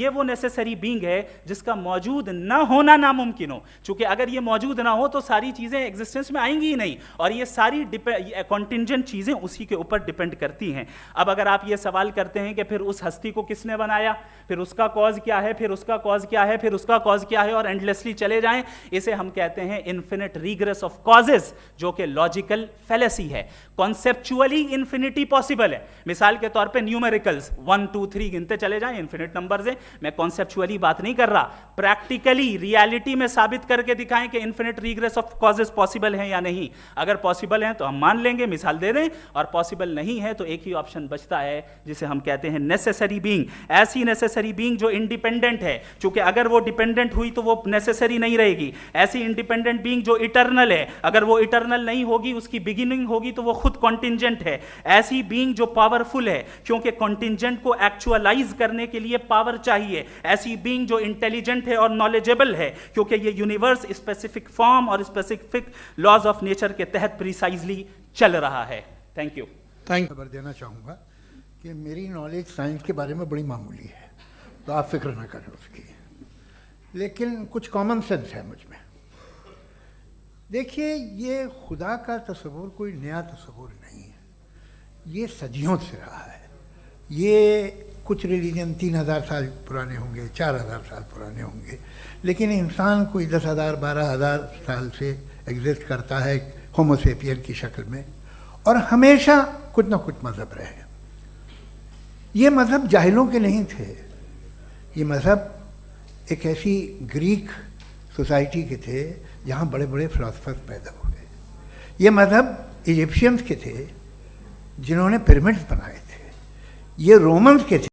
ये वो necessary being है जिसका मौजूद ना होना नामुमकिन हो, क्योंकि अगर ये मौजूद ना हो तो सारी चीजें एग्जिस्टेंस में आएंगी ही नहीं, और ये सारी कॉन्टिंजेंट चीजें उसी के ऊपर डिपेंड करती हैं। अब अगर आप ये सवाल करते हैं कि फिर उस हस्ती को किसने बनाया, फिर उसका कॉज क्या है, फिर उसका कॉज क्या है, फिर उसका कॉज क्या है, और एंडलेसली चले जाएं, इसे हम कहते हैं इन्फिनिट रिग्रेस ऑफ कॉजेज, जो कि लॉजिकल फैलेसी है। कॉन्सेप्चुअली इंफिनिटी पॉसिबल है, मिसाल के तौर पे न्यूमेरिकल्स 1 2 3 गिनते चले जाएं, इन्फिनिट नंबर्स हैं, मैं कॉन्सेप्चुअली बात नहीं कर रहा, प्रैक्टिकली रियलिटी में साबित करके दिखाएं कि infinite regress of causes possible है या नहीं। अगर पॉसिबल है तो हम मान लेंगे, मिसाल दे दें, और पॉसिबल नहीं है तो एक ही ऑप्शन बचता है जिसे हम कहते हैं नेसेसरी बीइंग। ऐसी नेसेसरी बीइंग जो इंडिपेंडेंट है, क्योंकि अगर वो डिपेंडेंट हुई तो वो नेसेसरी नहीं रहेगी। ऐसी इंडिपेंडेंट बीइंग जो इटर्नल है, अगर वो इटर्नल नहीं होगी, उसकी बिगिनिंग होगी तो वो खुद कॉन्टिंजेंट है। ऐसी बीइंग जो पावरफुल है, क्योंकि कॉन्टिंजेंट को एक्चुअलाइज करने के लिए पावर चाहिए। ऐसी बीइंग जो इंटेलिजेंट है और नॉलेजेबल है, क्योंकि ये यूनिवर्स स्पेसिफिक फॉर्म और स्पेसिफिक लॉज ऑफ नेचर के तहत प्रिसाइजली चल रहा है। Thank you. खबर देना चाहूँगा कि मेरी नॉलेज साइंस के बारे में बड़ी मामूली है, तो आप फिक्र ना करें उसकी, लेकिन कुछ कॉमन सेंस है मुझ में। देखिए, ये खुदा का तस्वुर कोई नया तस्वुर नहीं है, ये सदियों से रहा है। ये कुछ रिलीजन 3000 साल पुराने होंगे, 4000 साल पुराने होंगे, लेकिन इंसान कोई 10,000 12,000 साल से एग्जिस्ट करता है होमो सेपियन की शक्ल में, और हमेशा कुछ ना कुछ मज़हब रहे। ये मज़हब जाहिलों के नहीं थे, ये मज़हब एक ऐसी ग्रीक सोसाइटी के थे जहाँ बड़े बड़े फिलोसफर्स पैदा हुए। ये मज़हब इजिप्शियंस के थे जिन्होंने पिरामिड्स बनाए थे, ये रोमन्स के थे